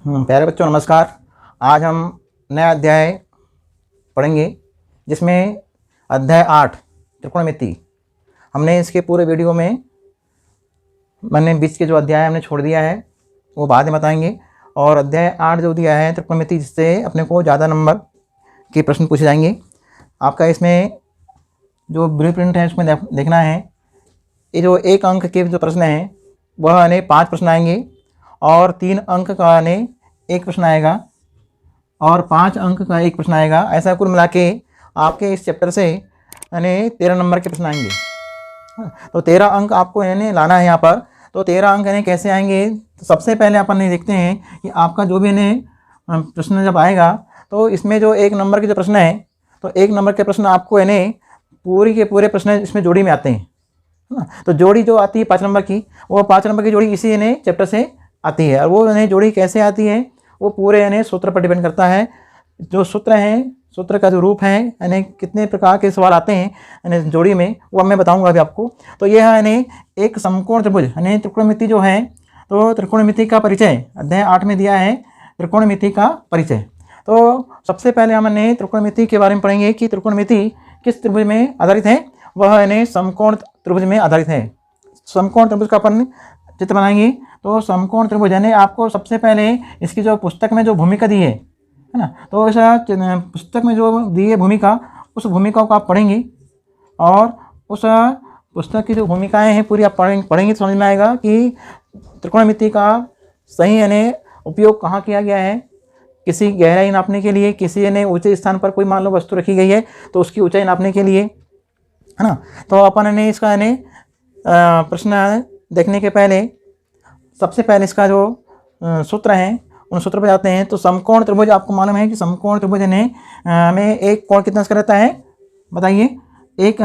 प्यारे बच्चों नमस्कार। आज हम नया अध्याय पढ़ेंगे जिसमें अध्याय 8 त्रिकोणमिति। हमने इसके पूरे वीडियो में मैंने बीच के जो अध्याय हमने छोड़ दिया है वो बाद में बताएंगे। और अध्याय 8 जो दिया है त्रिकोणमिति, जिससे अपने को ज़्यादा नंबर के प्रश्न पूछे जाएंगे। आपका इसमें जो ब्लूप्रिंट है उसमें देखना है, ये जो 1 अंक के जो प्रश्न हैं वह यानी 5 प्रश्न आएंगे और 3 अंक का यानी 1 प्रश्न आएगा और 5 अंक का 1 प्रश्न आएगा। ऐसा कुल मिला के आपके इस चैप्टर से यानी 13 नंबर के प्रश्न आएंगे। तो 13 अंक आपको यानी लाना है यहाँ पर। तो 13 अंक यानी कैसे आएंगे, तो सबसे पहले अपन ये देखते हैं कि आपका जो भी यानी प्रश्न जब आएगा तो इसमें जो 1 नंबर के जो प्रश्न है, तो 1 नंबर के प्रश्न आपको यानी पूरी के पूरे प्रश्न इसमें जोड़ी में आते हैं, है ना। तो जोड़ी जो आती है 5 नंबर की, वो 5 नंबर की जोड़ी इसी यानी चैप्टर से आती है। और वो यानी जोड़ी कैसे आती है, वो पूरे यानी सूत्र पर डिपेंड करता है। जो सूत्र हैं, सूत्र का जो रूप है, यानी कितने प्रकार के सवाल आते हैं यानी जोड़ी में, वो मैं बताऊंगा अभी आपको। तो यह है यानी एक समकोण त्रिभुज यानी त्रिकोणमिति जो है, तो त्रिकोणमिति का परिचय अध्याय 8 में दिया है, त्रिकोणमिति का परिचय। तो सबसे पहले हमने त्रिकोणमिति के बारे में पढ़ेंगे कि त्रिकोणमिति किस त्रिभुज में आधारित है। वह यानी समकोण त्रिभुज में आधारित है। समकोण त्रिभुज का अपन चित्र बनाएंगे। तो समकोण त्रिभुज यानी आपको सबसे पहले इसकी जो पुस्तक में जो भूमिका दी है ना, तो इस पुस्तक में जो दी है भूमिका, उस भूमिका को आप पढ़ेंगे और उस पुस्तक की जो भूमिकाएं हैं पूरी आप पढ़ेंगे तो समझ में आएगा कि त्रिकोणमिति का सही यानी उपयोग कहाँ किया गया है। किसी गहराई नापने के लिए, किसी यानी ऊंचे स्थान पर कोई मान लो वस्तु रखी गई है तो उसकी ऊंचाई नापने के लिए, है ना। तो अपन ने इसका यानी प्रश्न देखने के पहले सबसे पहले इसका जो सूत्र है उन सूत्र पर जाते हैं। तो समकोण त्रिभुज आपको मालूम है कि समकोण त्रिभुज ने में एक कोण कितना इसका रहता है, बताइए। एक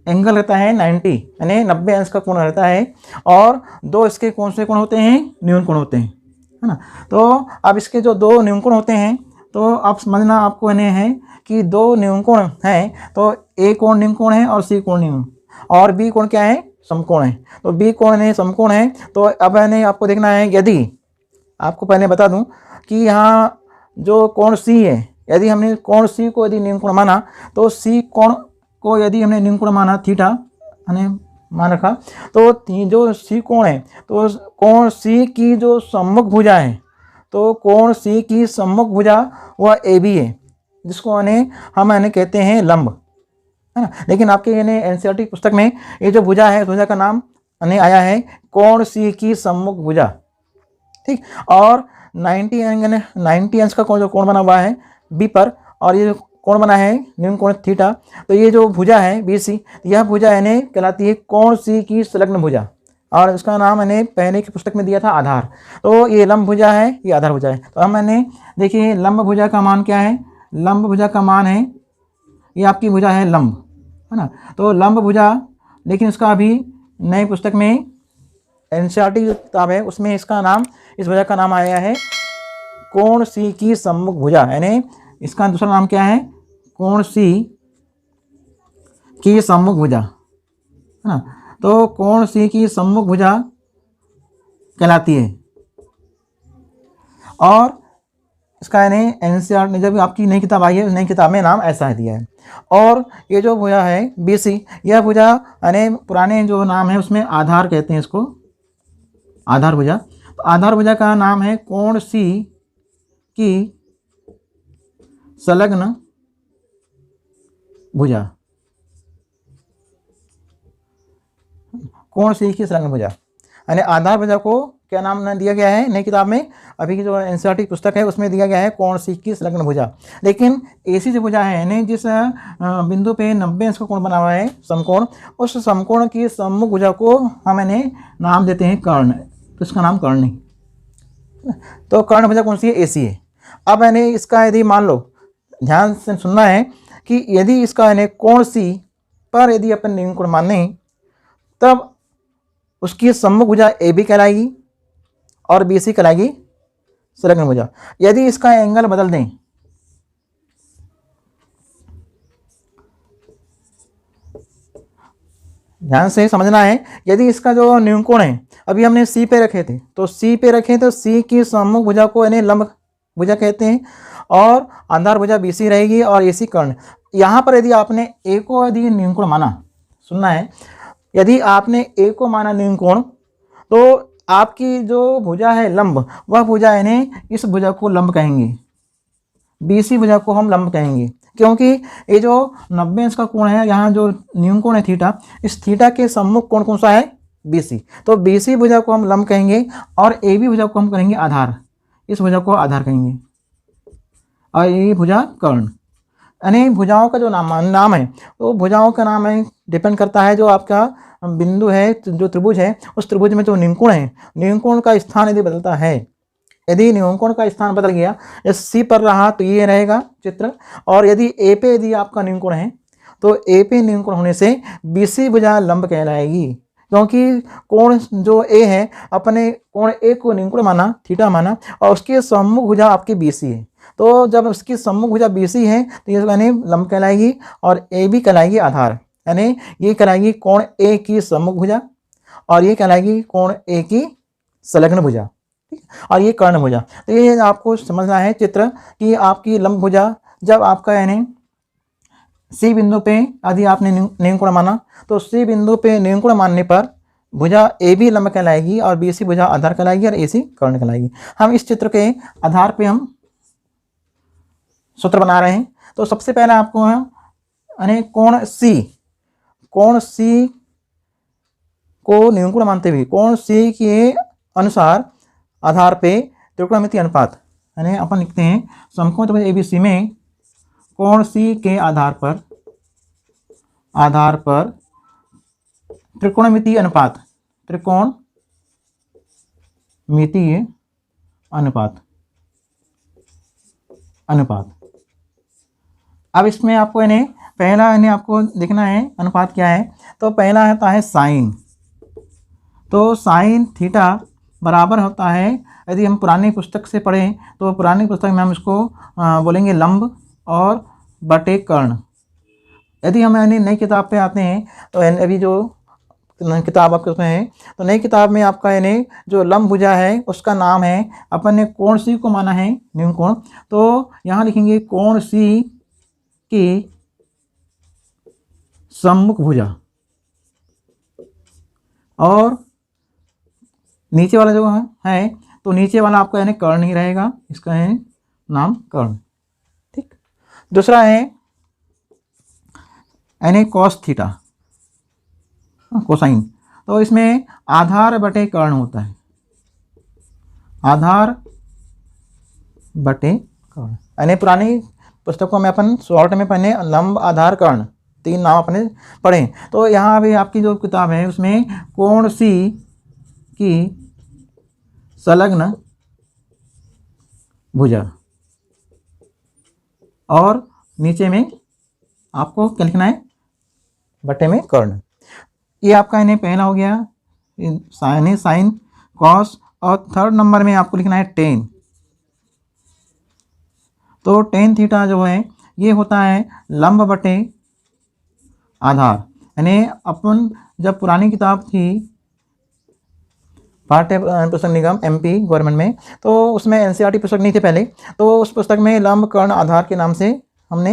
एंगल रहता है 90 यानी 90 अंश का कोण रहता है और 2 इसके कौन से कोण होते हैं, न्यून कोण होते हैं, है ना। तो अब इसके जो 2 न्यून कोण होते हैं, तो आप समझना आपको यानी है कि 2 न्यून कोण हैं। तो ए कोण न्यून कोण है और सी कोण न्यून, और बी कोण क्या है, समकोण है। तो बी कोण है, समकोण है। तो अब यानी आपको देखना है, यदि आपको पहले बता दूं कि यहाँ जो कोण सी है, यदि हमने कोण सी को यदि न्यून कोण माना, तो सी कोण को यदि हमने न्यून कोण माना, थीटा यानी मान रखा, तो जो सी कोण है, तो कोण सी की जो सम्मुख भुजा है, तो कोण सी की सम्मुख भुजा वह ए बी है, जिसको यानी हम यानी कहते हैं लंब, है ना। लेकिन आपके यानी एनसीईआरटी पुस्तक में ये जो भुजा है, भुजा का नाम यानी आया है कोण सी की सम्मुख भुजा, ठीक। और 90 अंश का कोण जो कोण बना हुआ है बी पर, और ये जो कोण बना है न्यून कोण थीटा, तो ये जो भुजा है बी सी, यह भुजा यानी कहलाती है कोण सी की संलग्न भुजा, और इसका नाम मैंने पहले की पुस्तक में दिया था आधार। तो ये लंब भुजा है, ये आधार भुजा है। तो हम मैंने देखिए लंब भुजा का मान क्या है, लंब भुजा का मान है, ये आपकी भुजा है लंब, है ना। तो लंब भुजा, लेकिन इसका अभी नई पुस्तक में एनसीईआरटी जो किताब है उसमें इसका नाम, इस भुजा का नाम आया है कोण सी की सम्मुख भुजा, यानी इसका दूसरा नाम क्या है, कोण सी की सम्मुख भुजा, है ना। तो कोण सी की सम्मुख भुजा कहलाती है। और इसका यानी एनसीईआरटी ने जब आपकी नई किताब आई है, उस नई किताब में नाम ऐसा है दिया है। और ये जो भुजा है बीसी, यह भुजा यानी पुराने जो नाम है उसमें आधार कहते हैं इसको, आधार भुजा। तो आधार भुजा का नाम है कोण सी की संलग्न भुजा, कोण सी की संलग्न भुजा, यानी आधार भुजा को क्या नाम दिया गया है नई किताब में, अभी की जो एनसीईआरटी पुस्तक है उसमें दिया गया है कोण सी की संलग्न भुजा। लेकिन ऐसी जो भुजा है यानी जिस बिंदु पे 90 अंश का कोण बना हुआ है समकोण, उस समकोण की सम्मुख भुजा को हम इन्हें नाम देते हैं कर्ण। तो इसका नाम कर्ण है। तो कर्ण भुजा कौन सी है, एसी है। अब यानी इसका यदि मान लो, ध्यान से सुनना है कि यदि इसका यानी कोण सी पर यदि अपन न्यून कोण माने, तब उसकी सम्मुख भुजा ए बी कहलाएगी और बी सी कहलाएगी संलग्न भुजा। यदि इसका एंगल बदल दें, ध्यान से समझना है। यदि इसका जो न्यूनकोण है, अभी हमने सी पे रखे थे, तो सी पे रखे तो सी की सम्मुख भुजा को यानी लंब भुजा कहते हैं, और आधार भुजा BC रहेगी और AC कर्ण। यहाँ पर यदि आपने ए को यदि न्यूनकोण माना, सुनना है, यदि आपने ए को माना न्यूनकोण, तो आपकी जो भुजा है लंब, वह भुजा यानी इस भुजा को लंब कहेंगे, BC भुजा को हम लंब कहेंगे, क्योंकि ये जो 90 अंश का कोण है, यहाँ जो न्यूनकोण है थीटा, इस थीटा के सम्मुख कोण कौन सा है? BC। तो BC भुजा को हम लंब कहेंगे और AB भुजा को हम कहेंगे आधार, इस भुजा को आधार कहेंगे, और ये भुजा कर्ण। यानी भुजाओं का जो नाम है, तो भुजाओं का नाम है डिपेंड करता है जो आपका बिंदु है, जो त्रिभुज है, उस त्रिभुज में जो न्यूनकोण है, न्यूनकोण का स्थान यदि बदलता है, यदि न्यूनकोण का स्थान बदल गया, जैसे सी पर रहा तो ये रहेगा चित्र, और यदि ए पे यदि आपका न्यूनकोण है, तो ए पे न्यूनकोण होने से BC भुजा लंब कहलाएगी, क्योंकि कोण जो ए है, अपने कोण ए को न्यूनकोण माना, थीटा माना, और उसके सम्मुख भुजा आपकी BC है। तो जब उसकी सम्मुख भुजा BC है तो ये यानी लंब कहलाएगी, और ए भी कहलाएगी आधार, यानी ये कहलाएगी कोण ए की सम्मुख भुजा, और ये कहलाएगी कोण ए की संलग्न भुजा, और ये कर्ण भुजा। तो ये आपको समझना है चित्र कि आपकी लंब भुजा जब आपका यानी सी बिंदु पे यदि आपने न्यूनकोण माना, तो सी बिंदु पे न्यूनकोण मानने पर भुजा AB लंब कहलाएगी और BC भुजा आधार कहलाएगी और AC कर्ण कहलाएगी। हम इस चित्र के आधार पे हम सूत्र बना रहे हैं। तो सबसे पहले आपको यानी कोण C को न्यूनकोण मानते हुए कोण C के अनुसार आधार पे त्रिकोणमितीय अनुपात, यानी अपन लिखते हैं समकोण त्रिभुज ABC में कोण C के आधार पर त्रिकोणमितीय अनुपात। अब इसमें आपको यानी पहला यानी आपको देखना है अनुपात क्या है। तो पहला आता है साइन। तो साइन थीटा बराबर होता है, यदि हम पुरानी पुस्तक से पढ़ें तो पुरानी पुस्तक में हम इसको बोलेंगे लंब और बटे कर्ण। यदि हम यानी नई किताब पे आते हैं तो अभी जो किताब आपके उसमें है, तो नई किताब में आपका यानी जो लंब भुजा है उसका नाम है, अपन ने कोण C को माना है न्यूनकोण, तो यहाँ लिखेंगे कोण C की सम्मुख भुजा, और नीचे वाला जो है तो नीचे वाला आपका यानी कर्ण ही रहेगा, इसका है नाम कर्ण। ठीक। दूसरा है यानी कॉस थीटा, कोसाइन। तो इसमें आधार बटे कर्ण होता है, आधार बटे कर्ण। यानी पुरानी पुस्तकों में अपन शॉर्ट में पढ़ने लंब आधार कर्ण 3 नाम अपने पढ़े। तो यहाँ भी आपकी जो किताब है उसमें कोण C की संलग्न भुजा, और नीचे में आपको क्या लिखना है? बटे में कर्ण। ये आपका यानी पहला हो गया साइन कॉस, और थर्ड नंबर में आपको लिखना है टेन। तो टेन थीटा जो है ये होता है लंब बटे आधार। यानी अपन जब पुरानी किताब थी पाठ्य पुस्तक निगम MP गवर्नमेंट में, तो उसमें NCERT पुस्तक नहीं थे पहले, तो उस पुस्तक में लंब कर्ण आधार के नाम से हमने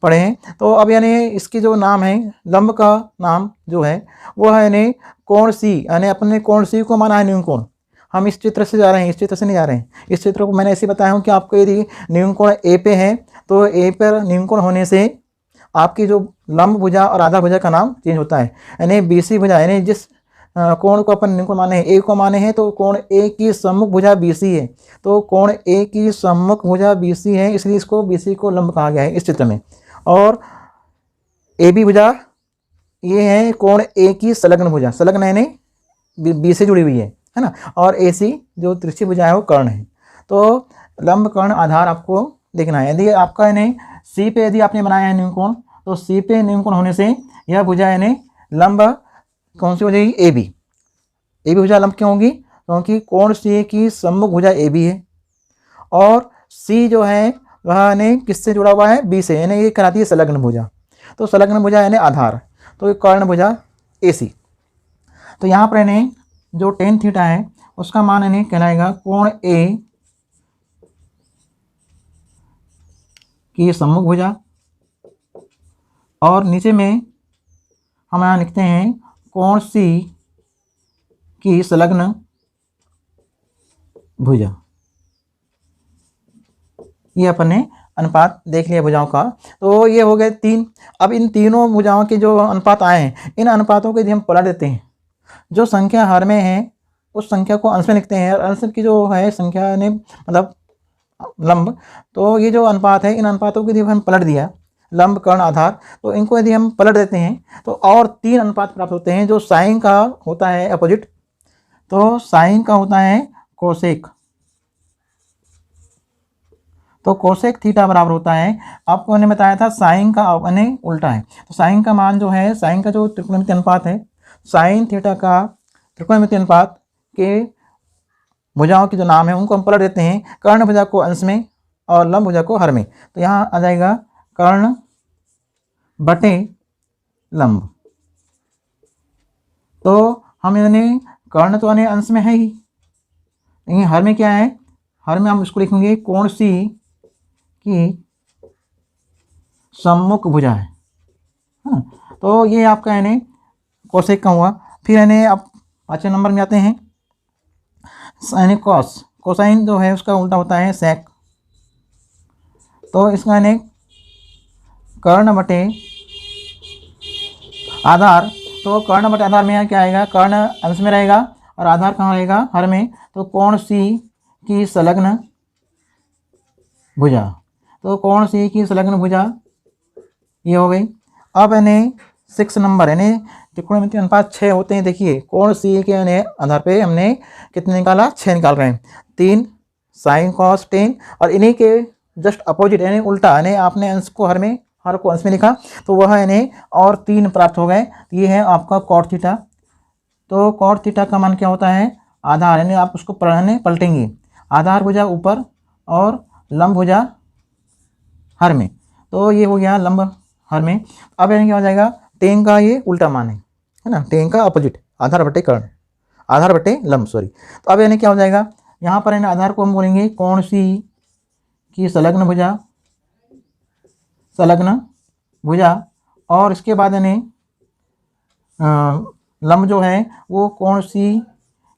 पढ़े हैं। तो अब यानी इसकी जो नाम है, लंब का नाम जो है वो है यानी कोण C, यानी अपने कोण C को माना है न्यूनकोण। हम इस चित्र से जा रहे हैं, इस चित्र से नहीं जा रहे हैं। इस चित्र को मैंने ऐसे बताया हूँ कि आपको यदि न्यूनकोण A पे है तो A पर न्यूनकोण होने से आपकी जो लंब भुजा और आधार भुजा का नाम चेंज होता है। यानी BC भुजा, यानी जिस कोण को अपन न्यूनकोण माने हैं, A को माने हैं, तो कोण A की सम्मुख भुजा BC है। तो कोण A की सम्मुख भुजा BC है, इसलिए इसको BC को लंब कहा गया है इस चित्र में। और AB भुजा ये है कोण A की संलग्न भुजा, संलग्न यानी B से जुड़ी हुई है ना। और AC जो तिरछी भुजा है वो कर्ण है। तो लंब कर्ण आधार आपको देखना है। यदि आपका यानी C पे यदि आपने बनाया है न्यूनकोण, तो C पे न्यूनकोण होने से यह भुजा यानी लंब कौन सी हो जाएगी? AB भुजा लंब क्यों होगी? क्योंकि कोण C की सम्मुख भुजा AB है, और C जो है वह यानी किससे जुड़ा हुआ है? B से, यानी ये कहलाती है संलग्न भुजा। तो संलग्न भुजा यानी आधार, तो ये कर्ण भुजा AC। तो यहाँ पर इन्हें जो टेन थीटा है उसका मान इन्हें कहलाएगा कोण ए की सम्मुख भुजा, और नीचे में हम यहाँ लिखते हैं कोण सी की संलग्न भुजा। ये अपन ने अनुपात देख लिया भुजाओं का। तो ये हो गए 3। अब इन तीनों भुजाओं के जो अनुपात आए हैं, इन अनुपातों को यदि हम पलट देते हैं, जो संख्या हर में है उस संख्या को अंश में लिखते हैं, और अंश की जो है संख्या ने मतलब लंब, तो ये जो अनुपात है इन अनुपातों को यदि हम पलट दिया, लंब कर्ण आधार, तो इनको यदि हम पलट देते हैं तो और 3 अनुपात प्राप्त होते हैं। जो साइन का होता है अपोजिट, तो साइन का होता है कोसेक, तो कोसेक थीटा बराबर होता है, आपको मैंने बताया था साइन का मैंने उल्टा है, तो साइन का मान जो है, साइन का जो त्रिकोणमितीय अनुपात है, साइन थीटा का त्रिकोणमितीय अनुपात के भुजाओं के जो नाम है उनको हम पलट देते हैं, कर्ण भुजा को अंश में और लंब भुजा को हर में। तो यहाँ आ जाएगा कर्ण बटे लंब। तो हम यानी कर्ण तो यानी अंश में है ही, लेकिन हर में क्या है, हर में हम इसको लिखेंगे कोण सी की सम्मुख भुजा है। हाँ, तो ये आपका यानी कोसेक का हुआ। फिर यानी अब 5वें नंबर में आते हैं, यानी कॉस, कोसाइन जो है उसका उल्टा होता है सेक। तो इसका यानी कर्ण बटे आधार, तो कर्ण बटे आधार में क्या आएगा, कर्ण अंश में रहेगा और आधार कहाँ रहेगा, हर में, तो कोण सी की संलग्न भुजा। तो कोण सी की संलग्न भुजा ये हो गई। अब यानी 6 नंबर यानी त्रिकोणमितीय अनुपात 6 होते हैं। देखिए कोण सी के यानी आधार पे हमने कितने निकाला, 6 निकाल रहे हैं, 3 साइन कॉस टेन, और इन्हीं के जस्ट अपोजिट यानी उल्टा, यानी आपने अंश को हर में, हर को अंश में लिखा, तो वह यानी और 3 प्राप्त हो गए। ये है आपका कॉट थीटा। तो कॉट थीटा का मान क्या होता है, आधार, यानी आप उसको पलटेंगे, आधार भुजा ऊपर और लंब भुजा हर में, तो ये हो गया लंब हर में। अब यानी क्या हो जाएगा, टेन का ये उल्टा मान है ना, टेन का अपोजिट, आधार बटे कर्ण, आधार बटे लंब, सॉरी। तो अब यानी क्या हो जाएगा, यहाँ पर यानी आधार को हम बोलेंगे कोण सी की संलग्न भुजा, संलग्न भुजा, और इसके बाद यानी लंब जो है वो कोण सी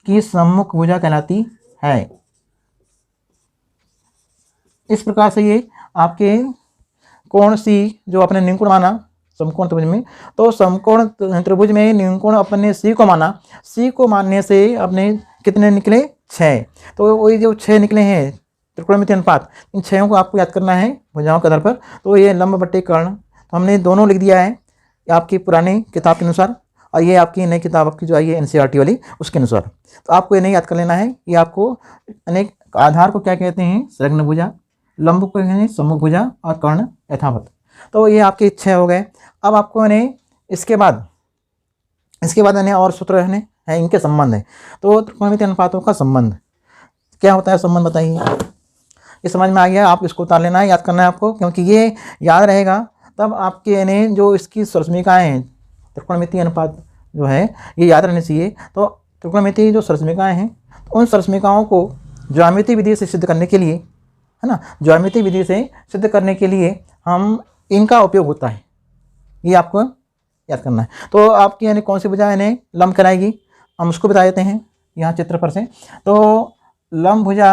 की सम्मुख भुजा कहलाती है। इस प्रकार से ये आपके कोण सी जो अपने निंकोण माना समकोण त्रिभुज में, तो समकोण त्रिभुज में निंकोण अपने सी को माना, सी को मानने से अपने कितने निकले, 6। तो वही जो 6 निकले हैं त्रिकोणमितीय अनुपात, इन 6 को आपको याद करना है भुजाओं के आधार पर। तो ये लंब बटे कर्ण, तो हमने दोनों लिख दिया है आपकी पुरानी किताब के अनुसार, और ये आपकी नई किताब आपकी जो आई है NCERT वाली उसके अनुसार। तो आपको ये नहीं याद कर लेना है, ये आपको अनेक आधार को क्या कहते हैं, संलग्न भुजा, लंब को कहते हैं सम्मुख भुजा, और कर्ण यथावत। तो ये आपके 6 हो गए। अब आपको यानी इसके बाद यानी और सूत्र है इनके संबंध है। तो त्रिकोणमितीय अनुपातों का संबंध क्या होता है, संबंध बताइए। ये समझ में आ गया, आप इसको उतार लेना है, याद करना है आपको, क्योंकि ये याद रहेगा तब आपके यानी जो इसकी सरसमिकाएँ हैं, त्रिकोणमितीय अनुपात जो है ये याद रहनी चाहिए। तो त्रिकोणमितीय जो सरसमिकाएँ हैं, उन सरसमिकाओं को ज्यामितीय विधि से सिद्ध करने के लिए, है ना, ज्यामितीय विधि से सिद्ध करने के लिए हम इनका उपयोग होता है, ये आपको याद करना है। तो आपकी यानी कौन सी भुजा यानी लंब कराएगी, हम उसको बता देते हैं यहाँ चित्र पर से। तो लंब भुजा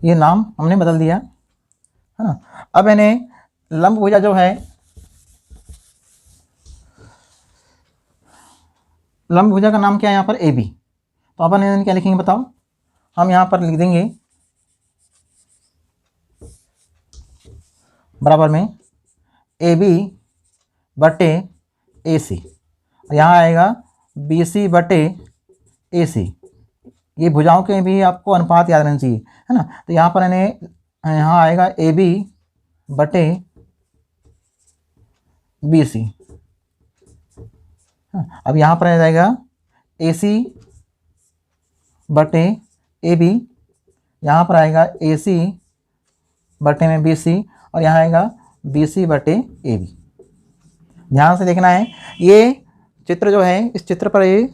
ये नाम हमने बदल दिया, है ना। अब यानी लंब भुजा जो है, लंब भुजा का नाम क्या है यहाँ पर, AB। तो अपन क्या लिखेंगे बताओ, हम यहाँ पर लिख देंगे बराबर में AB बटे AC, यहाँ आएगा BC बटे AC। ये भुजाओं के भी आपको अनुपात याद रहना चाहिए, है ना। तो यहाँ पर यहाँ आएगा AB बटे BC। अब यहाँ पर आ जाएगा AC बटे ए बी, यहाँ पर आएगा ए सी बटे में बी सी, और यहाँ आएगा बी सी बटे ए बी। ध्यान से देखना है, ये चित्र जो है, इस चित्र पर ये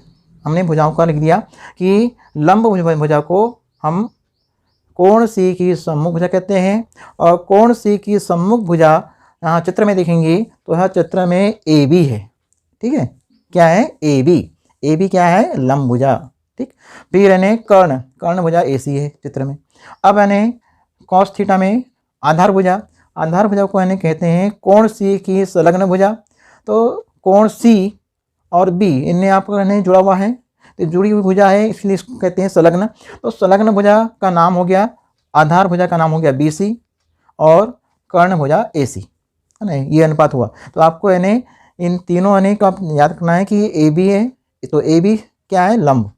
हमने भुजाओं का लिख दिया कि लंब भुजा को हम कोण सी की सम्मुख भुजा कहते हैं, और कोण सी की सम्मुख भुजा यहाँ चित्र में देखेंगे तो यह चित्र में ए बी है। ठीक है, क्या है? A B. ए बी क्या है? लंब भुजा। ठीक, फिर यानी कर्ण भुजा ए सी है चित्र में। अब यानी कॉस थीटा में आधार भुजा को यानी कहते हैं कोण सी की संलग्न भुजा। तो कोण सी और बी इनने आपको यानी जुड़ा हुआ है, तो जुड़ी हुई भुजा है, इसलिए इसको कहते हैं संलग्न। तो संलग्न भुजा का नाम हो गया, आधार भुजा का नाम हो गया बी सी, और कर्ण भुजा ए सी, है ना। ये अनुपात हुआ। तो आपको यानी इन तीनों यानी को आप याद रखना है कि ए बी है, तो ए बी क्या है? लंब,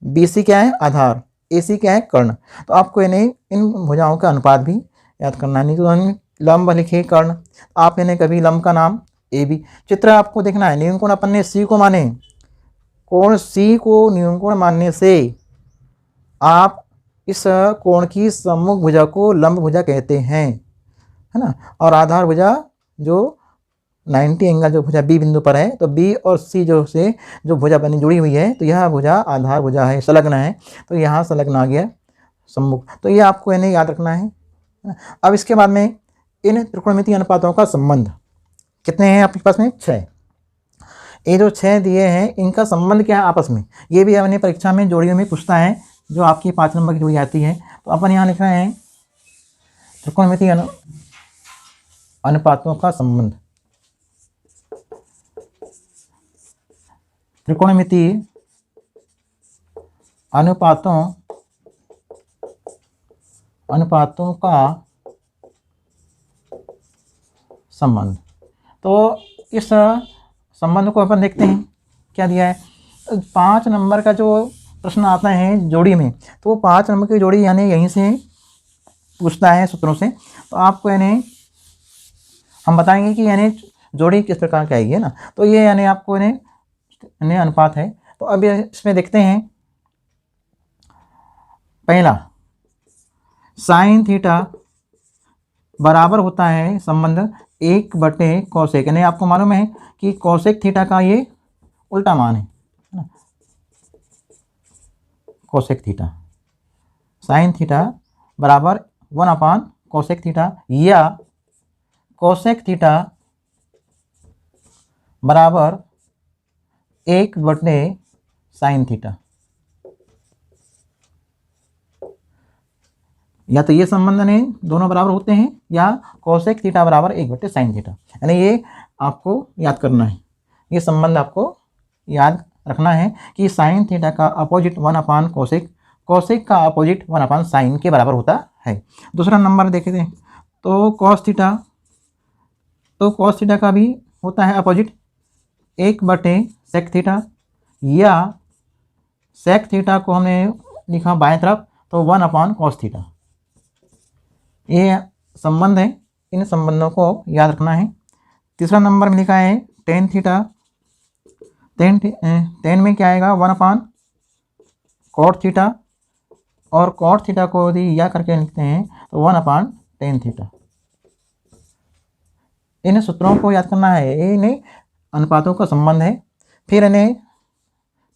बी सी क्या है? आधार, ए सी क्या है? कर्ण। तो आपको यानी इन भुजाओं का अनुपात भी याद करना है। नहीं तो हम लंब लिखे कर्ण, आप यानी कभी लंब का नाम ए बी। चित्र आपको देखना है, नियम कोण अपन ने सी को माने, कोण सी को नियम कोण मानने से आप इस कोण की सम्मुख भुजा को लंब भुजा कहते हैं, है ना। और आधार भुजा जो 90 एंगल जो भुजा बी बिंदु पर है, तो बी और सी जो भुजा बनी जुड़ी हुई है, तो यह भुजा आधार भुजा है, संलग्न है। तो यहाँ संलग्न आ गया सम्मुख। तो ये आपको यानी याद रखना है। अब इसके बाद में इन त्रिकोणमितीय अनुपातों का संबंध कितने हैं आपके पास में? 6। ये जो 6 दिए हैं, इनका संबंध क्या है आपस में? ये भी अपनी परीक्षा में जोड़ियों में पूछता है, जो आपकी 5 नंबर की जोड़ी आती है। तो अपन यहाँ लिख रहे हैं त्रिकोणमितीय अनुपातों का संबंध। त्रिकोणमितीय अनुपातों का संबंध। तो इस संबंध को अपन देखते हैं, क्या दिया है। 5 नंबर का जो प्रश्न आता है जोड़ी में, तो वो 5 नंबर की जोड़ी यानी यहीं से पूछता है सूत्रों से। तो आपको यानी हम बताएंगे कि यानी जोड़ी किस प्रकार की आएगी, है ना। तो ये यानी आपको यानी अनुपात है। तो अब इसमें देखते हैं, पहला साइन थीटा बराबर होता है संबंध 1/cos1, यानी आपको मालूम है कि cosec थीटा का ये उल्टा मान है ना, cosec थीटा। साइन थीटा बराबर 1/cosec थीटा, या cosec थीटा बराबर 1/sin थीटा। या तो ये संबंध ने दोनों बराबर होते हैं, या cosec थीटा बराबर 1/sin थीटा। यानी ये आपको याद करना है, ये संबंध आपको याद रखना है कि साइन थीटा का अपोजिट 1/cosec, cosec का अपोजिट 1/sin के बराबर होता है। दूसरा नंबर देखते हैं, तो cos थीटा का भी होता है अपोजिट 1/sec थीटा, या sec थीटा को हमने लिखा बाएं तरफ, तो 1/cos थीटा। ये संबंध है, इन संबंधों को याद रखना है। तीसरा नंबर में लिखा है टेन थीटा। टेन में क्या आएगा? 1/cot थीटा, और cot थीटा को यदि या करके लिखते हैं तो 1/tan थीटा। इन सूत्रों को याद करना है, ये इन्हें अनुपातों का संबंध है। फिर इन्हें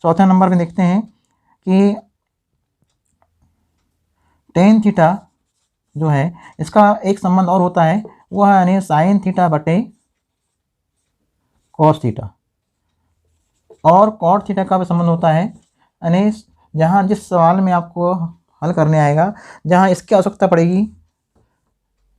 चौथे नंबर में देखते हैं कि टेन थीटा जो है, इसका एक संबंध और होता है, वह है यानी साइन थीटा बटे कॉस थीटा। और कॉट थीटा का भी संबंध होता है, यानी जहाँ जिस सवाल में आपको हल करने आएगा, जहाँ इसकी आवश्यकता पड़ेगी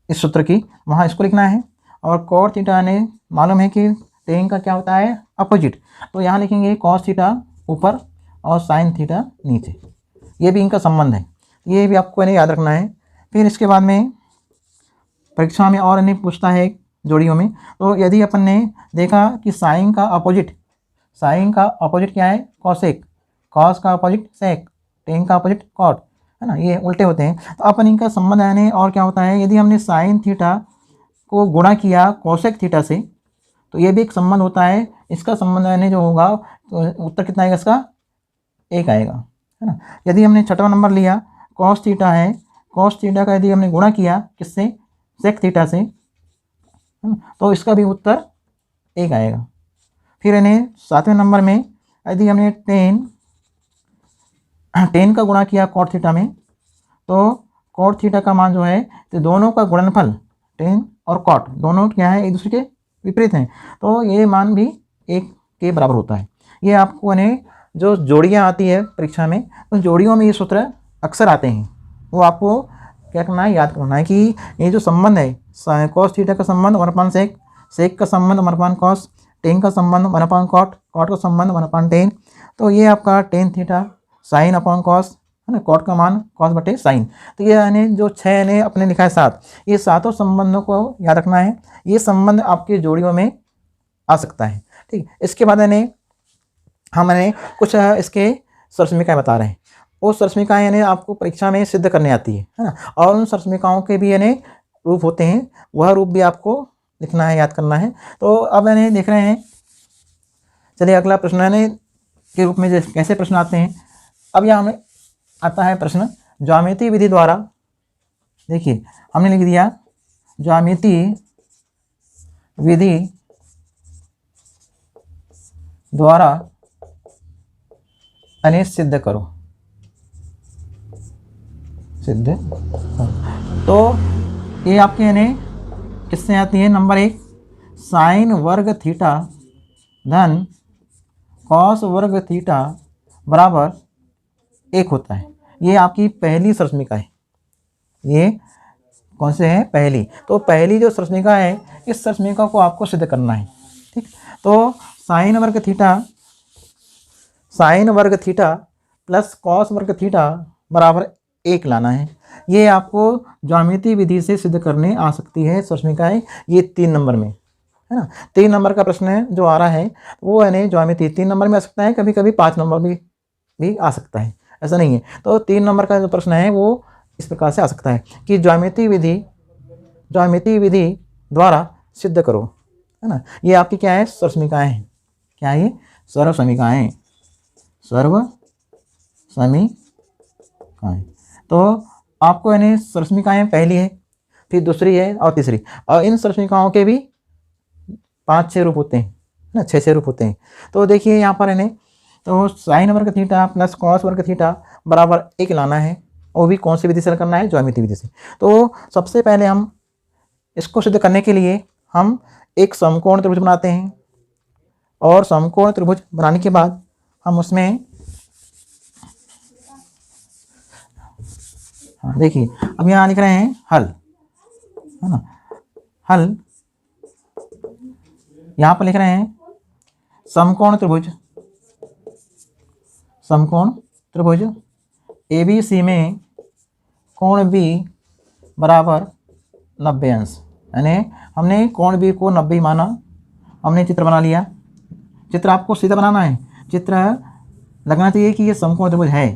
इस सूत्र की, वहाँ इसको लिखना है। और कॉट थीटा ने मालूम है कि टेन का क्या होता है? अपोजिट। तो यहाँ लिखेंगे कॉस थीटा ऊपर और साइन थीटा नीचे। ये भी इनका संबंध है, ये भी आपको यानी याद रखना है। फिर इसके बाद में परीक्षा में और नहीं पूछता है जोड़ियों में, तो यदि अपन ने देखा कि साइन का अपोजिट क्या है? कॉसेक, कॉस का अपोजिट सेक, टेन का अपोजिट कॉट, है ना, ये उल्टे होते हैं। तो अपन इनका संबंध यानी और क्या होता है, यदि हमने साइन थीटा को गुणा किया कॉसेक थीटा से, तो ये भी एक संबंध होता है। इसका संबंध यानी जो होगा, तो उत्तर कितना आएगा इसका? 1 आएगा। है ना। यदि हमने छठवां नंबर लिया कॉस थीटा है, कॉस थीटा का यदि हमने गुणा किया किससे, सेक थीटा से, है ना, तो इसका भी उत्तर 1 आएगा। फिर इन्हें 7वें नंबर में यदि हमने टेन का गुणा किया कॉट थीटा में, तो कॉट थीटा का मान जो है, तो दोनों का गुणनफल टेन और कॉट दोनों क्या है, एक दूसरे के विपरीत हैं, तो ये मान भी 1 के बराबर होता है। ये आपको इन्हें जो जोड़ियाँ आती है परीक्षा में, उन जोड़ियों में ये सूत्र अक्सर आते हैं, वो आपको क्या करना है, याद करना है कि ये जो संबंध है कॉस थीटा का संबंध 1 सेक, सेक का संबंध 1 कॉस, टेन का संबंध 1 कॉट, कॉट का संबंध 1 टेन, तो ये आपका tan theta sine upon cos, है ना, कॉट का मान कॉस बटे साइन। तो ये यानी जो 6 यानी अपने लिखा है 7, ये सातों संबंधों को याद रखना है। ये संबंध आपके जोड़ियों में आ सकता है, ठीक। इसके बाद यानी हमने कुछ इसके सरसमिकाएँ बता रहे हैं, वो सरसमिकाएँ यानी आपको परीक्षा में सिद्ध करने आती है ना, और उन सरसमिकाओं के भी यानी रूप होते हैं, वह रूप भी आपको लिखना है, याद करना है। तो अब यानी देख रहे हैं, चलिए अगला प्रश्न यानी के रूप में कैसे प्रश्न आते हैं। अब यहाँ हमें आता है प्रश्न ज्यामितीय विधि द्वारा, देखिए हमने लिख दिया ज्यामितीय विधि द्वारा यानी सिद्ध करो, सिद्ध। तो ये आपके यानी किससे आती है, नंबर 1 साइन वर्ग थीटा धन कॉस वर्ग थीटा बराबर 1 होता है। ये आपकी पहली सरसमिका है, ये कौन से है, पहली। तो पहली जो सरसमिका है, इस सरसमिका को आपको सिद्ध करना है, ठीक। तो साइन वर्ग थीटा प्लस कॉस वर्ग थीटा बराबर 1 लाना है। ये आपको ज्यामितीय विधि से सिद्ध करने आ सकती है सरसमिकाएँ, ये 3 नंबर में, है ना। 3 नंबर का प्रश्न है जो आ रहा है, वो यानी ज्यामितीय 3 नंबर में आ सकता है, कभी कभी 5 नंबर भी आ सकता है, ऐसा नहीं है। तो 3 नंबर का जो प्रश्न है वो इस प्रकार से आ सकता है कि ज्यामितीय विधि द्वारा सिद्ध करो, है ना। ये आपकी क्या है, सरसमिकाएँ हैं, क्या है ये, सर्वसमिकाएँ, सर्वसमिकाएँ। तो आपको यानी सरसमिकाएँ पहली है, फिर दूसरी है और तीसरी, और इन सरसमिकाओं के भी 5-6 रूप होते हैं ना, 6 रूप होते हैं। तो देखिए यहाँ पर इन्हें, तो साइन वर्ग थीटा प्लस कॉस वर्ग थीटा बराबर 1 लाना है, वो भी कौन सी विधि से करना है, ज्यामितीय विधि से। तो सबसे पहले हम इसको सिद्ध करने के लिए हम एक समकोण त्रिभुज बनाते हैं, और समकोण त्रिभुज बनाने के बाद हम उसमें, हाँ देखिए अब यहाँ लिख रहे हैं हल, है ना, हल यहाँ पर लिख रहे हैं समकोण त्रिभुज ABC में कोण B बराबर 90 अंश, यानी हमने कोण B को 90 माना, हमने चित्र बना लिया। चित्र आपको सीधा बनाना है, चित्र लगना चाहिए कि ये समकोण त्रिभुज है।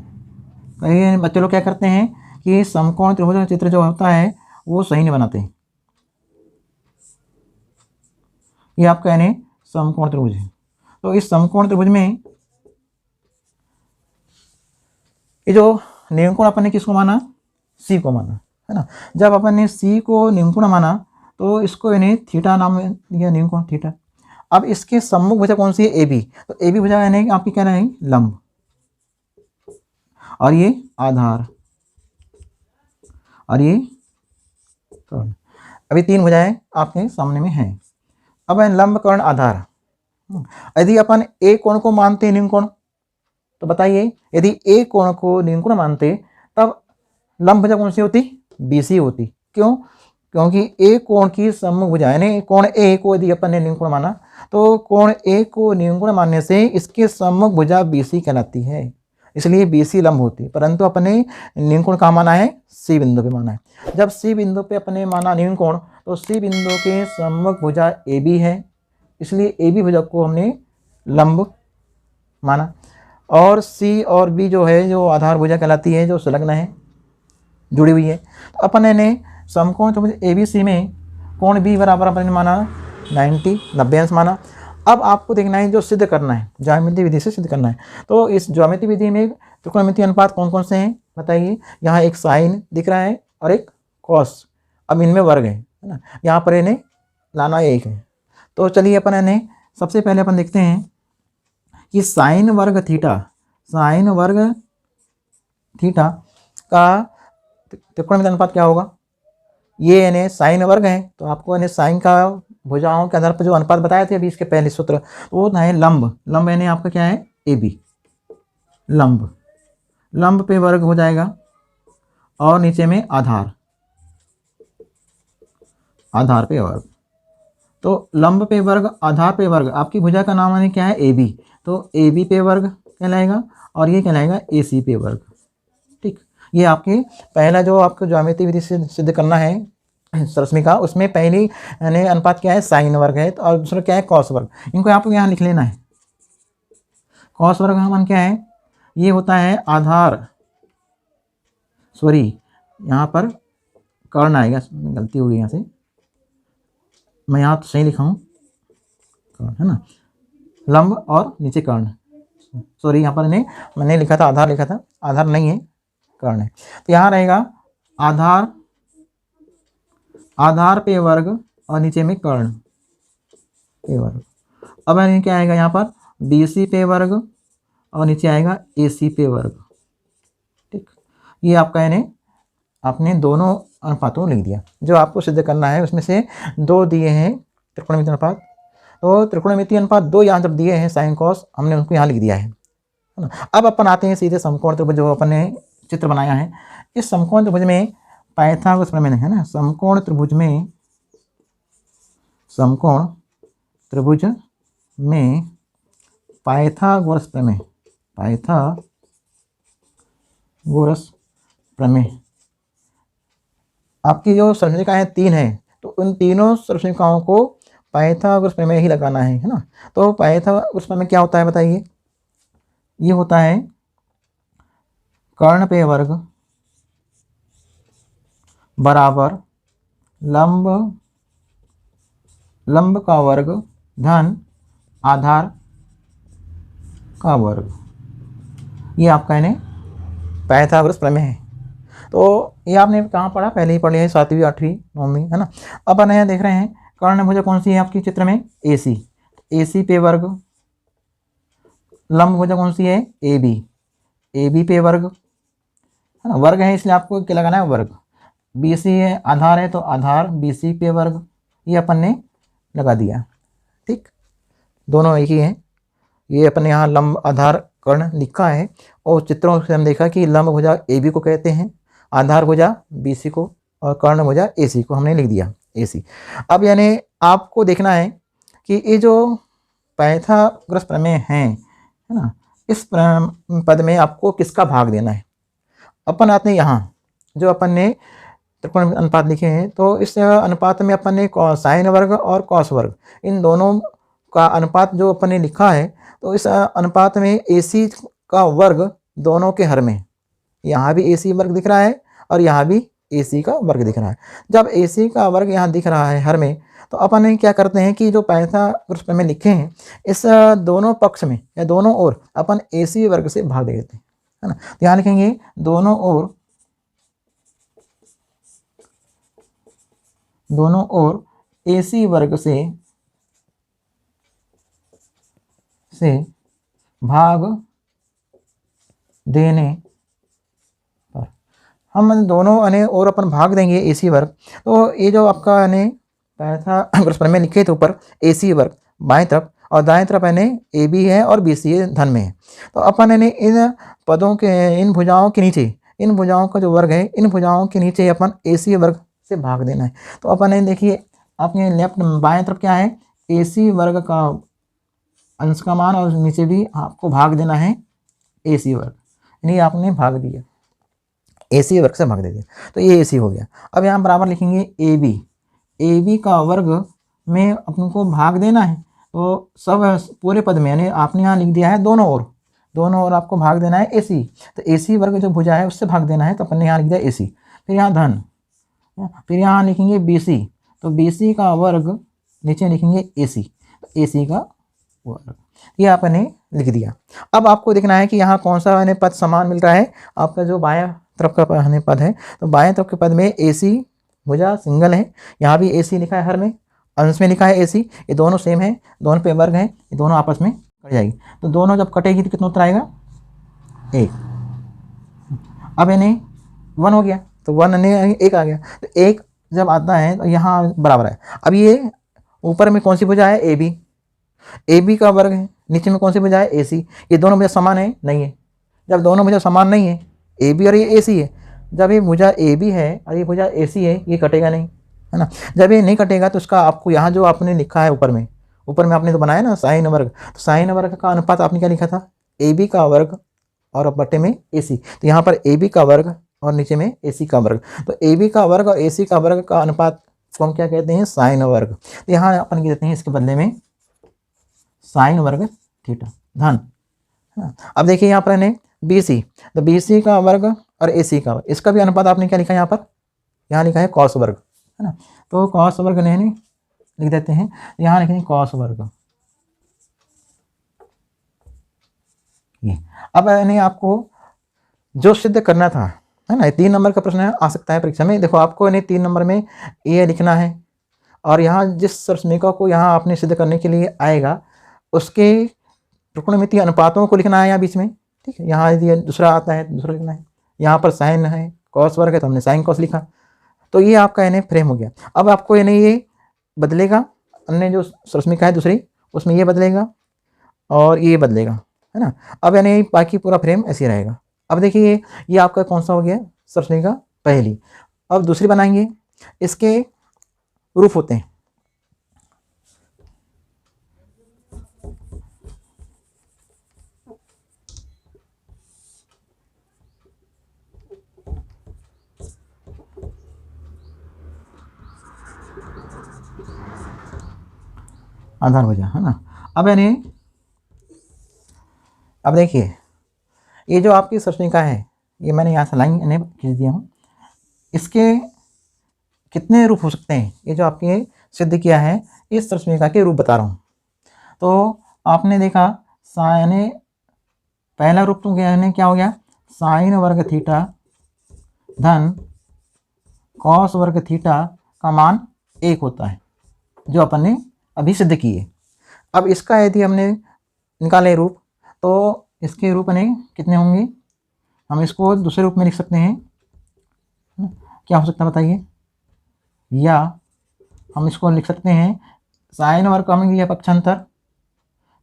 कई बच्चे लोग क्या करते हैं कि समकोण त्रिभुज का चित्र जो होता है वो सही नहीं बनाते। ये आपका यानी समकोण त्रिभुज है। तो इस समकोण त्रिभुज में ये जो नियमकोण अपन ने किसको माना, सी को माना, है ना। जब अपन ने सी को नियमकोण माना तो इसको यानी थीटा नाम दिया, नियमकोण थीटा। अब इसके सम्मुख भुजा कौन सी है, ए बी। तो ए बी भुजा यानी आपकी क्या रहेगी, लंब, और ये आधार, और ये कर्ण। अभी 3 भुजाएं आपके सामने में हैं। अब लंब कर्ण आधार, यदि अपन ए कोण को मानते हैं नियमकोण, तो बताइए यदि ए कोण को नियमकोण मानते तब लंब भुजा कौन सी होती, BC होती। क्यों, क्योंकि ए कोण की सम्मुख भुजा यानी कोण ए को यदि अपन ने नियमकोण माना तो कोण ए को नियमकोण मानने से इसके सम्मुख भुजा BC कहलाती है, इसलिए BC लंब होती है। परंतु अपने नियमकोण कहाँ माना है, C बिंदु पे माना है। जब C बिंदु पे अपने माना नियमकोण तो C बिंदु के सम्मुख भुजा AB है, इसलिए AB भुजा को हमने लंब माना। और C और B जो है जो आधार भुजा कहलाती है, जो संलग्न है, जुड़ी हुई है। तो अपन ने समकोण त्रिभुज ABC में कोण B बराबर अपन ने माना 90 अंश माना। अब आपको देखना है जो सिद्ध करना है, ज्यामितीय विधि से सिद्ध करना है। तो इस ज्यामितीय विधि में त्रिकोणमितीय अनुपात कौन कौन से हैं बताइए। यहाँ एक साइन दिख रहा है और एक कॉस, अब इनमें वर्ग है ना, यहाँ पर इन्हें लाना एक है। तो चलिए अपन इन्हें सबसे पहले अपन देखते हैं कि साइन वर्ग थीटा, साइन वर्ग थीटा का त्रिकोणमितीय अनुपात क्या होगा। ये यानी साइन वर्ग है, तो आपको यानी साइन का भुजाओं के आधार पर जो अनुपात बताए थे अभी इसके पहले सूत्र, वो है लंब। लंब यानी आपका क्या है ए बी, लंब, लंब पे वर्ग हो जाएगा और नीचे में आधार, आधार पे वर्ग। तो लंब पे वर्ग, आधार पे वर्ग, आपकी भुजा का नाम यानी क्या है ए बी, तो ए बी पे वर्ग कहलाएगा और ये कहलाएगा ए सी पे वर्ग। ठीक, ये आपके पहला जो आपको ज्यामिति विधि से सिद्ध करना है सरश्मी का, उसमें पहली यानी अनुपात क्या है साइन वर्ग है, तो और दूसरा क्या है कॉस वर्ग। इनको आपको यहाँ लिख लेना है। कॉस वर्ग का मान क्या है, ये होता है आधार, सॉरी यहाँ पर कर्ण आएगा, गलती हुई यहाँ से, मैं यहाँ तो सही लिखा हूँ कर्ण है ना, लंब और नीचे कर्ण, सॉरी यहाँ पर मैंने लिखा था आधार, लिखा था आधार नहीं है कर्ण है। तो यहाँ रहेगा आधार, आधार पे वर्ग और नीचे में कर्ण पे वर्ग। अब यानी क्या आएगा यहाँ पर बी सी पे वर्ग और नीचे आएगा ए सी पे वर्ग। ठीक, ये आपका यानी आपने दोनों अनुपातों लिख दिया। जो आपको सिद्ध करना है उसमें से दो दिए हैं त्रिकोणमितीय अनुपात, तो त्रिकोणमितीय अनुपात दो यहाँ जब दिए हैं साइन कॉस, हमने उनको यहाँ लिख दिया है ना। अब अपन आते हैं सीधे समकोण त्रिभुज जो अपन ने चित्र बनाया है। इस समकोण त्रिभुज में पाइथागोरस प्रमेय है ना, समकोण त्रिभुज में, समकोण त्रिभुज में पाइथागोरस प्रमेय, पाइथागोरस प्रमेय आपकी जो सरलरेखाएं तीन हैं, तो उन तीनों सरलरेखाओं को पाइथागोरस प्रमेय ही लगाना है ना। तो पाइथागोरस प्रमेय क्या होता है बताइए। ये होता है कर्ण पे वर्ग बराबर लंब, लंब का वर्ग धन आधार का वर्ग। ये आपका यानी पाइथागोरस प्रमेय है। तो ये आपने कहाँ पढ़ा, पहले ही पढ़ लिया है 7वीं 8वीं 9वीं है ना। अब अपन यहाँ देख रहे हैं कर्ण भुजा कौन सी है आपकी चित्र में ए सी, ए सी पे वर्ग, लंब भुजा कौन सी है ए बी, ए बी पे वर्ग है ना, वर्ग है इसलिए आपको क्या लगाना है वर्ग। बी सी है आधार है, तो आधार बी सी पे वर्ग, ये अपन ने लगा दिया। ठीक, दोनों एक ही हैं। ये अपन यहाँ लंब आधार कर्ण लिखा है और चित्रों से हम देखा कि लंब भुजा ए बी को कहते हैं, आधार भुजा बी सी को और कर्ण भुजा ए सी को हमने लिख दिया ए सी। अब यानी आपको देखना है कि ये जो पाइथागोरस प्रमेय है ना, इस पद में आपको किसका भाग देना है। अपन आते हैं यहाँ जो अपन ने त्रिकोण अनुपात लिखे हैं, तो इस अनुपात में अपन ने साइन वर्ग और कॉस वर्ग इन दोनों का अनुपात जो अपन ने लिखा है, तो इस अनुपात में ए सी का वर्ग दोनों के हर में, यहाँ भी ए सी वर्ग दिख रहा है और यहाँ भी ए सी का वर्ग दिख रहा है। जब ए सी का वर्ग यहाँ दिख रहा है हर में, तो अपन क्या करते हैं कि जो पाइथागोरस प्रमेय लिखे हैं इस दोनों पक्ष में या दोनों ओर अपन ए सी वर्ग से भाग दे देते हैं है ना। तो यहाँ लिखेंगे दोनों ओर, दोनों ओर ए सी वर्ग से भाग देने पर हम दोनों अने और अपन भाग देंगे ए सी वर्ग। तो ये जो आपका यानी पाइथागोरस प्रमेय लिखे थे ऊपर ए सी वर्ग बाएं तरफ और दाएं तरफ यानी ए बी है और बी सी धन में है। तो अपन यानी इन पदों के, इन भुजाओं के नीचे, इन भुजाओं का जो वर्ग है इन भुजाओं के नीचे अपन ए सी वर्ग से भाग देना है। तो अपन देखिए आपके लेफ्ट बाएं तरफ क्या है ए सी वर्ग का अंश का मान और नीचे भी आपको भाग देना है ए सी वर्ग, यानी आपने भाग दिया ए सी वर्ग से भाग दे दिया, तो ये ए सी हो गया। अब यहाँ बराबर लिखेंगे ए बी का वर्ग में अपन को भाग देना है, तो सब पूरे पद में यानी आपने यहाँ लिख दिया है दोनों ओर आपको भाग देना है ए सी। तो ए सी वर्ग जो भुजा है उससे भाग देना है, तो अपन ने यहाँ लिख दिया ए सी, फिर यहाँ धन, फिर यहाँ लिखेंगे बी सी, तो बी सी का वर्ग नीचे लिखेंगे ए सी, तो ए सी का वर्ग। ये आपने लिख दिया। अब आपको देखना है कि यहाँ कौन सा यानी पद समान मिल रहा है। आपका जो बायां तरफ का यानी पद है, तो बाएं तरफ के पद में AC भुजा सिंगल है, यहाँ भी AC लिखा है, हर में अंश में लिखा है AC, ये दोनों सेम है, दोनों पे वर्ग है, ये दोनों आपस में कट जाएगी। तो दोनों जब कटेगी तो कितना उत्तर आएगा 1। अब यानी 1 हो गया, तो 1 यानी 1 आ गया। तो 1 जब आता है तो यहाँ बराबर है। अब ये ऊपर में कौन सी भुजा है AB, AB का वर्ग है, नीचे में कौन सी भुजा है AC। ये दोनों भुजा समान है नहीं है। जब दोनों भुजा समान नहीं है, AB और ये AC है, जब ये भुजा AB है और ये भुजा AC है, ये कटेगा नहीं, है ना। जब ये नहीं कटेगा तो उसका आपको यहाँ जो आपने लिखा है ऊपर में आपने तो बनाया ना साइन वर्ग, तो साइन वर्ग का अनुपात आपने क्या लिखा था AB का वर्ग और बटे में AC। तो यहाँ पर AB का वर्ग और नीचे में AC का वर्ग, तो AB का वर्ग और AC का वर्ग का अनुपात को हम क्या कहते हैं साइन वर्ग। तो यहाँ अपन कहते हैं इसके बदले में साइन वर्ग थीटा धन। अब देखिए यहाँ पर है BC, तो BC का वर्ग और AC का वर्ग, इसका भी अनुपात आपने क्या लिखा है यहाँ पर, यहाँ लिखा है कॉस वर्ग, है ना। तो कॉस वर्ग नहीं लिख देते हैं, यहाँ लिखेंगे कॉस वर्ग। ये अब यानी आपको जो सिद्ध करना था, है ना, 3 नंबर का प्रश्न आ सकता है परीक्षा में। देखो आपको यानी 3 नंबर में ये लिखना है, और यहाँ जिस सरसमीका को यहाँ आपने सिद्ध करने के लिए आएगा उसके त्रिकोणमितीय अनुपातों को लिखना है यहाँ बीच में, ठीक है। यहाँ यदि दूसरा आता है दूसरा लिखना है, यहाँ पर साइन है कॉस वर्ग है तो हमने साइन कॉस लिखा, तो ये आपका यानी फ्रेम हो गया। अब आपको यानी ये बदलेगा, अन्य जो सरसमीका है दूसरी उसमें ये बदलेगा और ये बदलेगा, है ना। अब यानी बाकी पूरा फ्रेम ऐसे ही रहेगा। अब देखिए ये आपका कौन सा हो गया सरसमीका पहली। अब दूसरी बनाएंगे, इसके रूप होते हैं, आधार भुजा, है ना। अब यानी अब देखिए ये जो आपकी सरसमीका है, ये मैंने यहाँ से लाइन यानी खींच दिया हूँ, इसके कितने रूप हो सकते हैं, ये जो आपने सिद्ध किया है इस सरसमीका के रूप बता रहा हूँ। तो आपने देखा यानी पहला रूप तो क्या हो गया साइन वर्ग थीटा धन कॉस वर्ग थीटा का मान 1 होता है, जो अपन ने अभी सिद्ध किए। अब इसका यदि हमने निकाले रूप, तो इसके रूप ने कितने होंगे, हम इसको दूसरे रूप में लिख सकते हैं, क्या हो सकता है बताइए, या हम इसको लिख सकते हैं साइन वर्ग का हमें यह पक्षांतर,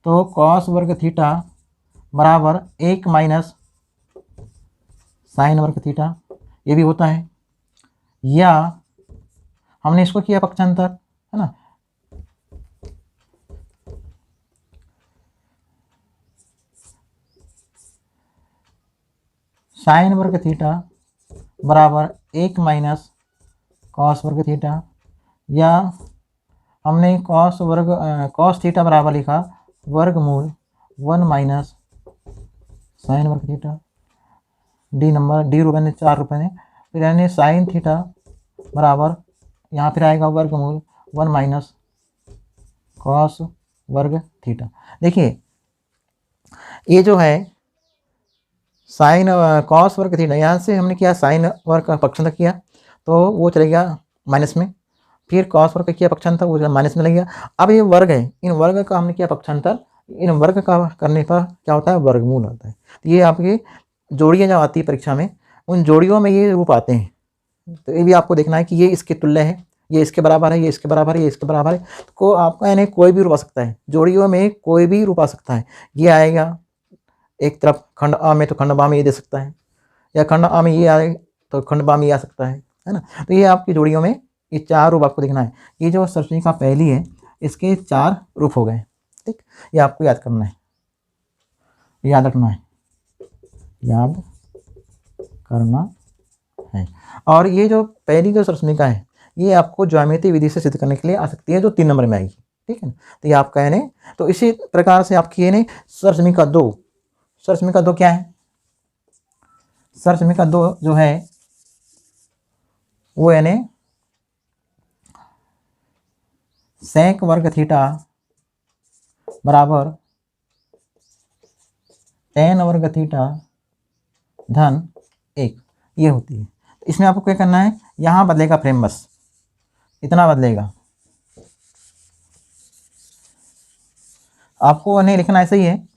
तो कॉस वर्ग थीटा बराबर 1 माइनस साइन वर्ग थीटा, ये भी होता है। या हमने इसको किया पक्षांतर, है ना, साइन वर्ग थीटा बराबर 1 माइनस कॉस वर्ग थीटा, या हमने कॉस थीटा बराबर लिखा वर्गमूल 1 माइनस साइन वर्ग थीटा। डी रूप ने 4 रूप ने, फिर यानी साइन थीटा बराबर यहाँ फिर आएगा वर्गमूल 1 माइनस कॉस वर्ग थीटा। देखिए ये जो है साइन कॉस वर्ग थीटा, यहाँ से हमने किया साइन वर्ग का पक्षांतर किया तो वो चले गया माइनस में, फिर कॉस वर्ग का किया पक्षांतर वो माइनस में लग गया। अब ये वर्ग है, इन वर्ग का हमने किया पक्षांतर, इन वर्ग का करने पर क्या होता है वर्गमूल होता है। तो ये आपकी जोड़ियाँ जो आती है परीक्षा में, उन जोड़ियों में ये रूप आते हैं। तो ये भी आपको देखना है कि ये इसके तुल्य है, ये इसके बराबर है, ये इसके बराबर है, ये इसके बराबर है। तो आपका यानी कोई भी रूप आ सकता है, जोड़ियों में कोई भी रूप आ सकता है। ये आएगा एक तरफ खंड आ में तो खंड बा में ये दे सकता है, या खंड आ में ये आए तो खंड बा में ये आ सकता है ना। तो ये आपकी जोड़ियों में ये 4 रूप आपको देखना है। ये जो सरसमीका पहली है इसके 4 रूप हो गए, ठीक। ये आपको याद करना है, याद रखना है, याद करना है। और ये जो पहली जो सरसमीका है ये आपको ज्यामितीय विधि से सिद्ध करने के लिए आ सकती है, जो 3 नंबर में आएगी, ठीक है ना। तो ये आपका यानी तो इसी प्रकार से आपकी यानी सरसमीका 2, सरसमीका 2 क्या है, सरसमीका 2 जो है वो यानी सेक वर्ग थीटा बराबर टेन वर्ग थीटा धन 1 ये होती है। इसमें आपको क्या करना है, यहाँ बदलेगा फ्रेम, बस इतना बदलेगा। आपको नहीं लिखना ऐसा ही है,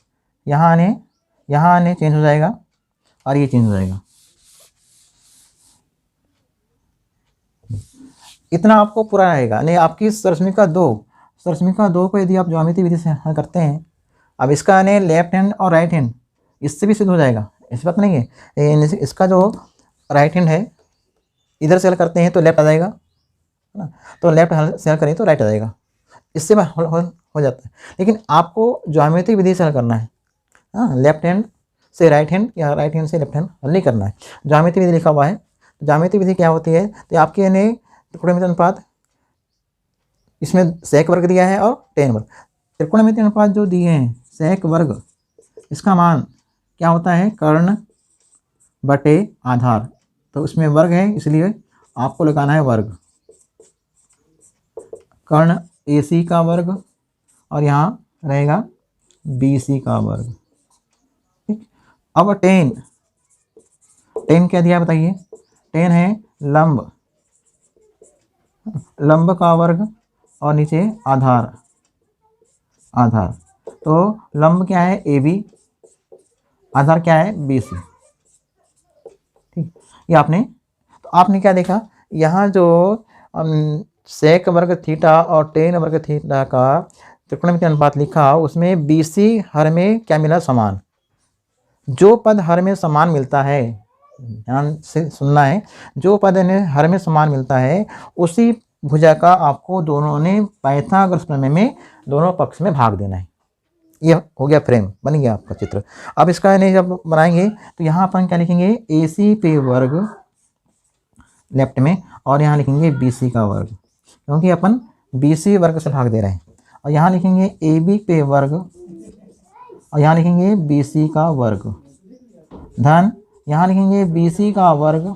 यहाँ आने चेंज हो जाएगा और ये चेंज हो जाएगा। इतना आपको पूरा रहेगा। नहीं आपकी सरसमिका 2 को यदि आप ज्यामिति विधि से हल करते हैं, अब इसका यानी लेफ्ट हैंड और राइट हैंड इससे भी सिद्ध हो जाएगा, इस बात नहीं है। इसका जो राइट हैंड है इधर से हल करते हैं तो लेफ्ट आ जाएगा, है ना, तो लेफ्ट से हल करें तो राइट आ जाएगा, इससे हो जाता है। लेकिन आपको ज्यामिति विधि से हल करना है, हाँ, लेफ्ट हैंड से राइट हैंड या राइट हैंड से लेफ्ट हैंड हल नहीं करना है। ज्यामिति विधि लिखा हुआ है। ज्यामिति विधि क्या होती है, तो आपके यानी त्रिकोणमिति अनुपात, इसमें सेक वर्ग दिया है और टेन वर्ग। त्रिकोणमिति अनुपात जो दिए हैं सेक वर्ग, इसका मान क्या होता है, कर्ण बटे आधार, तो इसमें वर्ग है इसलिए आपको लगाना है वर्ग, कर्ण AC का वर्ग और यहाँ रहेगा BC का वर्ग। ठीक, अब टेन क्या दिया बताइए, टेन है लंब का वर्ग और नीचे आधार, तो लंब क्या है AB, आधार क्या है BC। ठीक, ये आपने क्या देखा, यहाँ जो सेक वर्ग थीटा और टेन वर्ग थीटा का त्रिकोणमिति अनुपात लिखा, उसमें BC हर में क्या मिला, समान। जो पद हर में समान मिलता है, ध्यान से सुनना है, जो पद हर में समान मिलता है उसी भुजा का आपको दोनों ने पाइथागोरस प्रमेय में दोनों पक्ष में भाग देना है। ये हो गया फ्रेम, बन गया आपका चित्र। अब इसका नहीं जब बनाएंगे तो यहाँ अपन क्या लिखेंगे, AC पे वर्ग लेफ्ट में और यहाँ लिखेंगे BC का वर्ग, क्योंकि अपन BC वर्ग से भाग दे रहे हैं। और यहाँ लिखेंगे AB पे वर्ग और यहाँ लिखेंगे BC का वर्ग धन, यहाँ लिखेंगे BC का वर्ग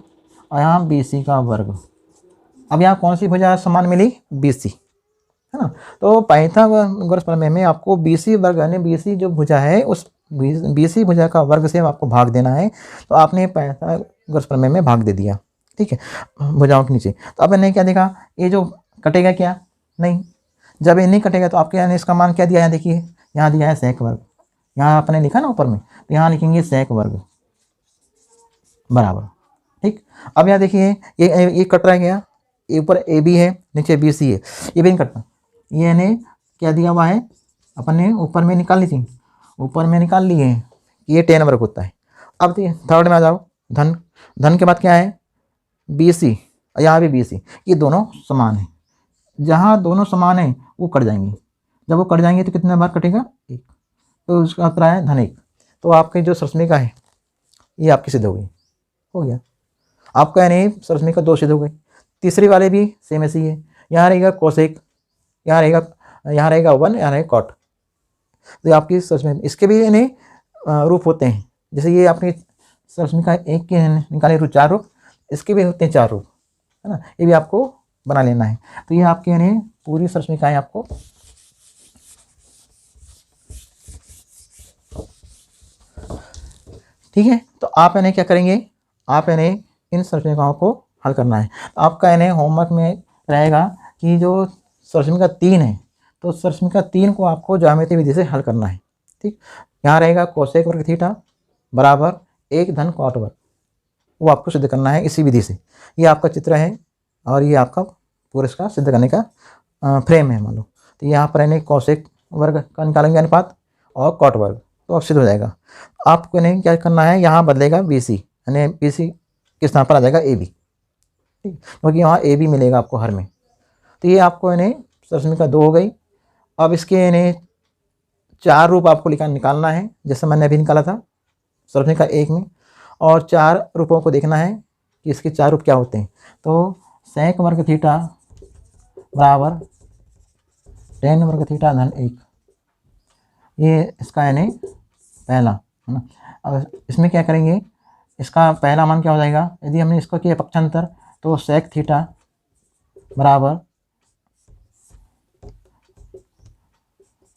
और यहाँ BC का वर्ग। अब यहाँ कौन सी भुजा समान मिली, BC, है ना। तो पाइथागोरस प्रमेय में आपको BC वर्ग यानी BC जो भुजा है उस BC भुजा का वर्ग से आपको भाग देना है। तो आपने पाइथागोरस प्रमेय में भाग दे दिया, ठीक है, भुजाओं के नीचे। तो अब मैंने क्या देखा, ये जो कटेगा क्या, नहीं, जब ये नहीं कटेगा तो आपके यानी इसका मान क्या दिया है, देखिए यहाँ दिया है सेक वर्ग, यहाँ आपने लिखा ना ऊपर में, तो यहाँ लिखेंगे सेक वर्ग बराबर। ठीक, अब यहाँ देखिए ये कट रहा गया, ऊपर AB है नीचे BC है, ये भी नहीं कटना। ये यानी क्या दिया हुआ है, अपन ने ऊपर में निकाल ली थी, ऊपर में निकाल लिए हैं, ये 10 वर्ग होता है। अब थर्ड में आ जाओ, धन के बाद क्या है BC, यहाँ भी BC, ये दोनों समान है। जहाँ दोनों समान है वो कट जाएंगे, जब वो कट जाएंगे तो कितने बार कटेगा, 1, तो उसका उत्तर है धन 1। तो आपकी जो सरसमिका है ये आपकी सिद्ध हो गई, हो गया आपका, यानी सरसमिका 2 सिद्ध हो गई। तीसरी वाले भी सेम ऐसी है, यहाँ रहेगा कोसेक, यहाँ रहेगा 1, यहाँ रहेगा कॉट। तो आपकी सरसमिका, इसके भी यानी रूप होते हैं, जैसे ये आपकी सरसमिका 1 के निकाले रूप 4 रूप, इसके भी होते हैं 4 रूप, है ना, ये भी आपको बना लेना है। तो ये आपके यानी पूरी सरसमिकाएँ आपको ठीक है। तो आप यानी क्या करेंगे, आप यानी इन सरसमिकाओं को हल करना है। तो आपका यानी होमवर्क में रहेगा कि जो सरसमिका 3 है, तो सरसमिका 3 को आपको ज्यामिति विधि से हल करना है। ठीक, यहाँ रहेगा कोसेक वर्ग थीटा बराबर 1 धन कॉट वर्ग, वो आपको सिद्ध करना है इसी विधि से। ये आपका चित्र है और ये आपका पूरे इसका सिद्ध करने का फ्रेम है मान लो। तो यहाँ पर यानी कोसेक वर्ग का निकालेंगे अनुपात और कॉट वर्ग, तो अब सिद्ध हो जाएगा। आपको नहीं क्या करना है, यहाँ बदलेगा BC, यानी BC के स्थान पर आ जाएगा AB, ठीक, क्योंकि यहाँ AB मिलेगा आपको हर में। तो ये आपको यानी सरसमिका 2 हो गई। अब इसके यानी 4 रूप आपको निकालना है, जैसे मैंने अभी निकाला था सरसमिका 1 में, और 4 रूपों को देखना है कि इसके 4 रूप क्या होते हैं। तो सेक वर्ग थीटा बराबर टेन वर्ग थीटा धन 1, ये इसका यानी पहला, है ना। अब इसमें क्या करेंगे, इसका पहला मान क्या हो जाएगा, यदि हमने इसको किया पक्षांतर, तो सेक थीटा बराबर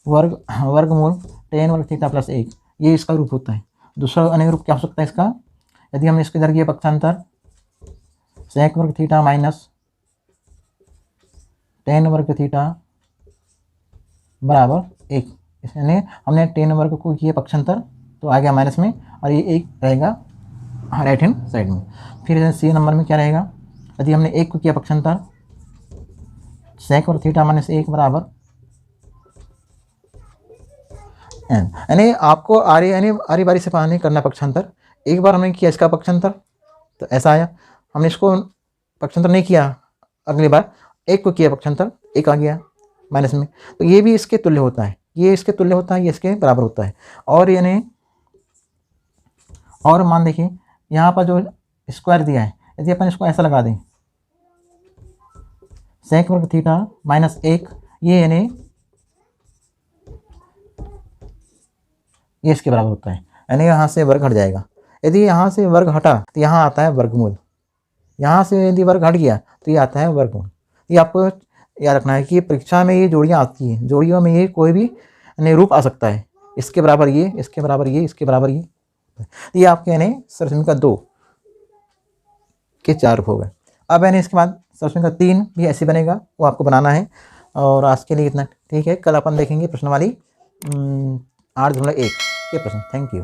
वर्गमूल टेन वर्ग थीटा प्लस 1, ये इसका रूप होता है। दूसरा अनेक रूप क्या हो सकता है इसका, यदि हमने इसके इधर किया पक्षांतर सेक वर्ग थीटा माइनस टेन वर्ग थीटा बराबर 1, यानी हमने टेन वर्ग को किया पक्षांतर तो आ गया माइनस में, और ये 1 रहेगा राइट हैंड साइड में। फिर सी नंबर में क्या रहेगा, यदि हमने 1 को किया पक्षांतर सेक वर्ग थीटा माइनस 1 बराबर एन, यानी आपको आरी बारी से नहीं करना पक्षांतर। एक बार हमने किया इसका पक्षांतर तो ऐसा आया, हमने इसको पक्षांतर नहीं किया, अगली बार 1 को किया पक्षांतर 1 आ गया माइनस में, तो ये भी इसके तुल्य होता है, ये इसके तुल्य होता है, ये इसके बराबर होता है। और यानी और मान देखिए यहाँ पर जो स्क्वायर दिया है, यदि अपन इसको ऐसा लगा दें सेक वर्ग थीटा माइनस 1, ये यानी ये इसके बराबर होता है, यानी यहाँ से वर्ग हट जाएगा। यदि यहाँ से वर्ग हटा तो यहाँ आता है वर्गमूल, यहाँ से यदि वर्ग हट गया तो ये आता है वर्गमूल। ये आपको याद रखना है कि परीक्षा में ये जोड़ियाँ आती हैं, जोड़ियों में ये कोई भी रूप आ सकता है, इसके बराबर ये, इसके बराबर ये, इसके बराबर ये आपके यानी सरसमीका 2 के 4 रूप हो गए। अब यानी इसके बाद सरसमीका 3 भी ऐसे बनेगा, वो आपको बनाना है। और आज के लिए इतना ठीक है, कल अपन देखेंगे प्रश्न वाली 8/1 के प्रश्न। Thank you.